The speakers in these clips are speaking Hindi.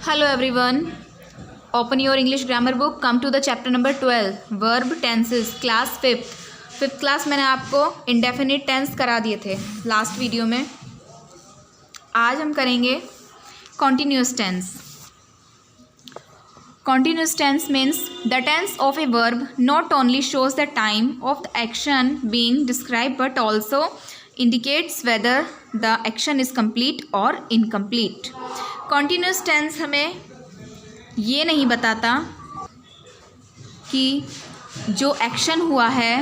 Hello everyone. Open your English grammar book. Come to the chapter number 12. Verb tenses. Class 5th. 5th class मैंने आपको indefinite tense करा दिए थे लास्ट वीडियो में. आज हम करेंगे continuous tense. Continuous tense means the tense of a verb not only shows the time of the action being described but also indicates whether the action is complete or incomplete. Continuous tense हमें ये नहीं बताता कि जो एक्शन हुआ है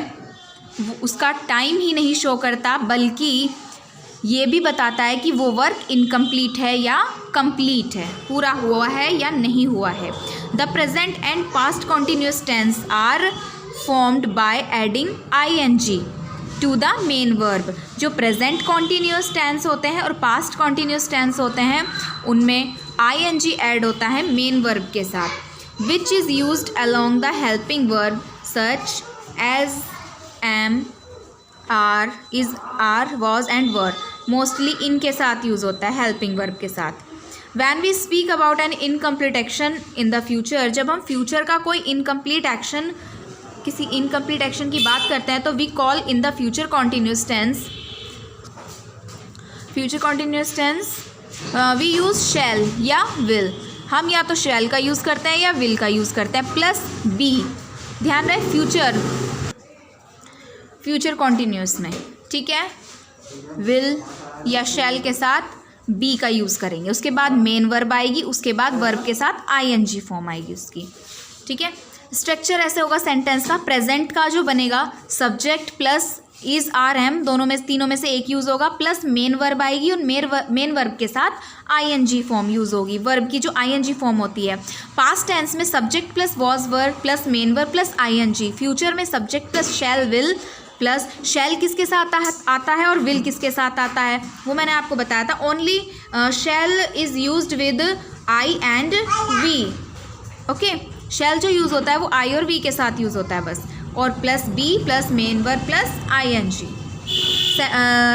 उसका टाइम ही नहीं शो करता, बल्कि ये भी बताता है कि वो वर्क इनकम्प्लीट है या कंप्लीट है, पूरा हुआ है या नहीं हुआ है. The present and past continuous tense are formed by adding ing to the main verb. जो प्रेजेंट कॉन्टीन्यूस टेंस होते हैं और पास्ट कॉन्टीन्यूस टेंस होते हैं उनमें ing ऐड होता है मेन वर्ब के साथ, which is used along the helping verb such as am, are, is, are, was and were. Mostly इनके साथ यूज़ होता है हेल्पिंग वर्ब के साथ. When we speak about an incomplete action in the future, जब हम फ्यूचर का कोई इनकम्प्लीट एक्शन, किसी इनकम्प्लीट एक्शन की बात करते हैं तो we call in the future continuous tense. Future continuous tense we use shall या विल. हम या तो शैल का यूज़ करते हैं या विल का यूज़ करते हैं प्लस बी. ध्यान रहे फ्यूचर कॉन्टीन्यूस में, ठीक है, विल या शैल के साथ बी का यूज़ करेंगे. उसके बाद मेन वर्ब आएगी, उसके बाद वर्ब के साथ ing फॉर्म आएगी उसकी, ठीक है. स्ट्रक्चर ऐसे होगा सेंटेंस का. प्रेजेंट का जो बनेगा subject plus is, are, am, दोनों में तीनों में से एक यूज़ होगा, प्लस मेन वर्ब आएगी और मेन वर्ब के साथ ing फॉर्म यूज़ होगी. वर्ब की जो ing फॉर्म होती है. पास्ट टेंस में subject plus was verb plus main verb plus ing. Future में subject plus shall will plus shall किसके साथ आता है और विल किसके साथ आता है वो मैंने आपको बताया था. Only shall is used with I and we. Okay, shall जो यूज़ होता है वो आई और वी के साथ यूज़ होता है बस, और plus be plus main verb plus ing.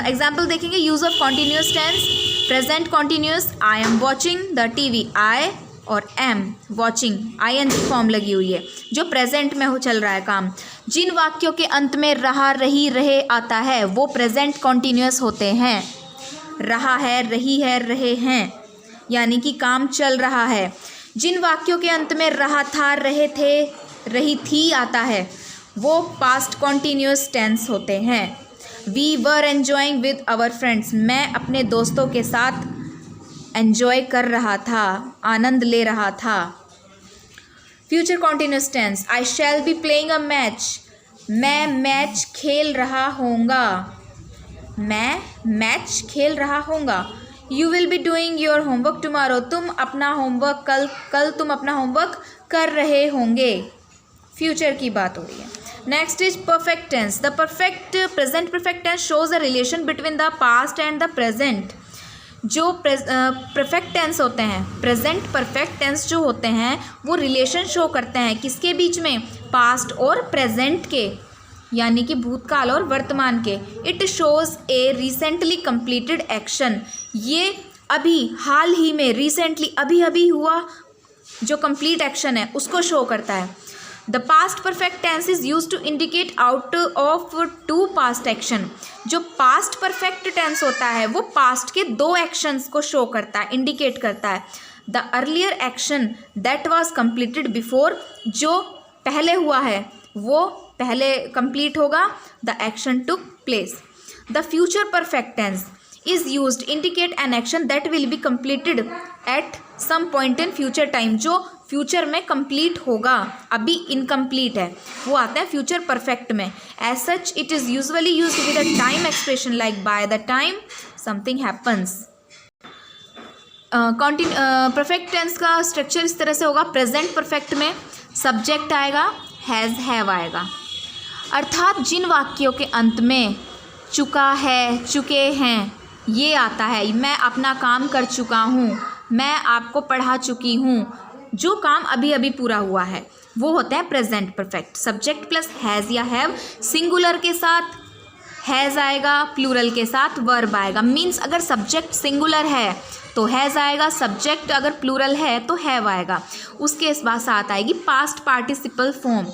Example देखेंगे. Use of continuous tense. Present continuous, I am watching the TV. I और एम वॉचिंग ing फॉर्म लगी हुई है जो प्रेजेंट में हो चल रहा है काम. जिन वाक्यों के अंत में रहा, रही, रहे आता है वो प्रेजेंट कॉन्टीन्यूस होते हैं. रहा है, रही है, रहे हैं, यानी कि काम चल रहा है. जिन वाक्यों के अंत में रहा था, रहे थे, रही थी आता है वो पास्ट कॉन्टीन्यूस टेंस होते हैं. We were enjoying with our friends. मैं अपने दोस्तों के साथ एन्जॉय कर रहा था, आनंद ले रहा था. Future continuous tense. I shall be playing a match. मैं मैच खेल रहा होऊंगा. मैं मैच खेल रहा होऊंगा. You will be doing your homework tomorrow. तुम अपना होमवर्क कल तुम अपना होमवर्क कर रहे होंगे. फ्यूचर की बात हो रही है. Next is perfect tense. The present perfect tense shows a relation between the past and the present. जो परफेक्ट टेंस होते हैं, प्रेजेंट परफेक्ट टेंस जो होते हैं वो रिलेशन शो करते हैं किसके बीच में, पास्ट और प्रेजेंट के, यानी कि भूतकाल और वर्तमान के. It shows A recently completed action. ये अभी हाल ही में, रिसेंटली अभी अभी हुआ जो कंप्लीट एक्शन है उसको शो करता है. The past perfect tense is use to indicate out of two past action. जो पास्ट परफेक्ट टेंस होता है वो पास्ट के दो एक्शंस को शो करता है, इंडिकेट करता है. The earlier action that was completed before. जो पहले हुआ है वो पहले कंप्लीट होगा. The action took place. The future perfect tense is used indicate an action that will be completed at some point in future time. जो फ्यूचर में कंप्लीट होगा, अभी इनकम्प्लीट है, वो आता है फ्यूचर परफेक्ट में. As such it is usually used with a time expression like by the time something happens. Perfect tense का स्ट्रक्चर इस तरह से होगा. प्रेजेंट परफेक्ट में सब्जेक्ट आएगा, हैज़, हैव आएगा. अर्थात जिन वाक्यों के अंत में चुका है, चुके हैं ये आता है. मैं अपना काम कर चुका हूँ, मैं आपको पढ़ा चुकी हूँ, जो काम अभी अभी पूरा हुआ है वो होता है present perfect. Subject plus has या हैव. सिंगुलर के साथ हैज़ आएगा, प्लूरल के साथ वर्ब आएगा. मीन्स अगर सब्जेक्ट सिंगुलर है तो हैज़ आएगा, सब्जेक्ट अगर प्लूरल है तो हैव आएगा, उसके बाद साथ आएगी past participle form,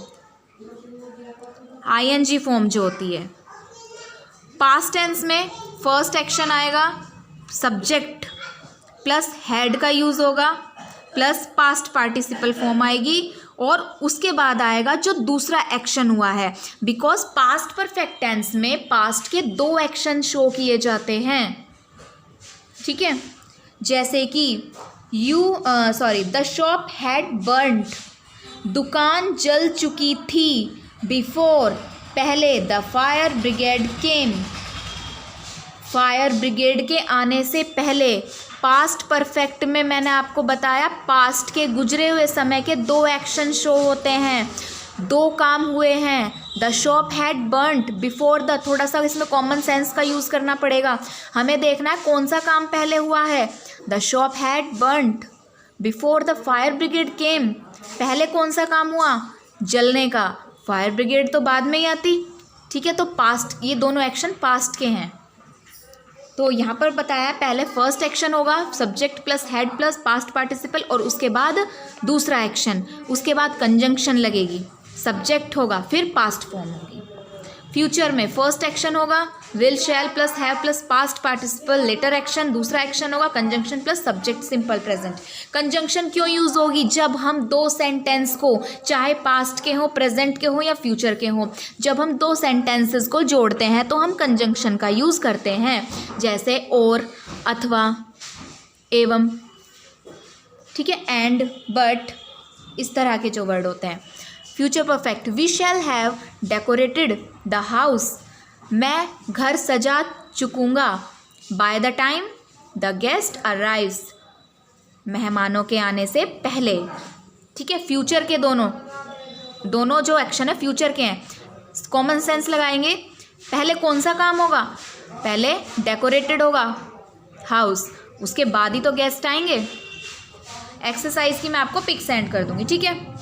ING form जो होती है। पास्ट टेंस में फर्स्ट एक्शन आएगा, सब्जेक्ट प्लस हेड का यूज़ होगा, प्लस पास्ट पार्टिसिपल फॉर्म आएगी, और उसके बाद आएगा जो दूसरा एक्शन हुआ है, बिकॉज पास्ट परफेक्ट टेंस में पास्ट के 2 एक्शन शो किए जाते हैं, ठीक है। जैसे कि द शॉप हैड बर्न्ड, दुकान जल चुकी थी, बिफोर पहले, the fire brigade came, fire brigade के आने से पहले। पास्ट परफेक्ट में मैंने आपको बताया पास्ट के गुजरे हुए समय के 2 एक्शन शो होते हैं, 2 काम हुए हैं। The shop had burnt before the, थोड़ा सा इसमें कॉमन सेंस का यूज़ करना पड़ेगा, हमें देखना है कौन सा काम पहले हुआ है। The shop had burnt before the fire brigade came, पहले कौन सा काम हुआ, जलने का, फायर ब्रिगेड तो बाद में ही आती, ठीक है। तो पास्ट, ये दोनों एक्शन पास्ट के हैं। तो यहाँ पर बताया पहले फर्स्ट एक्शन होगा, subject plus head plus past participle, और उसके बाद दूसरा एक्शन, उसके बाद कंजंक्शन लगेगी, सब्जेक्ट होगा, फिर पास्ट फॉर्म होगी। फ्यूचर में फर्स्ट एक्शन होगा will shall plus have plus past participle, later action, दूसरा एक्शन होगा conjunction plus subject simple present. Conjunction क्यों यूज़ होगी, जब हम 2 सेंटेंस को, चाहे पास्ट के हों, प्रेजेंट के हों या फ्यूचर के हों, जब हम 2 सेंटेंसेस को जोड़ते हैं तो हम कंजंक्शन का यूज़ करते हैं, जैसे और, अथवा, एवं, ठीक है, एंड, बट, इस तरह के जो वर्ड होते हैं। Future perfect, we shall have decorated the house, मैं घर सजा चुकूँगा, by the time the guest arrives, मेहमानों के आने से पहले, ठीक है। फ्यूचर के दोनों जो एक्शन है फ्यूचर के हैं, कॉमन सेंस लगाएंगे, पहले कौन सा काम होगा, पहले डेकोरेटेड होगा हाउस, उसके बाद ही तो गेस्ट आएंगे। एक्सरसाइज की मैं आपको पिक सेंड कर दूंगी, ठीक है।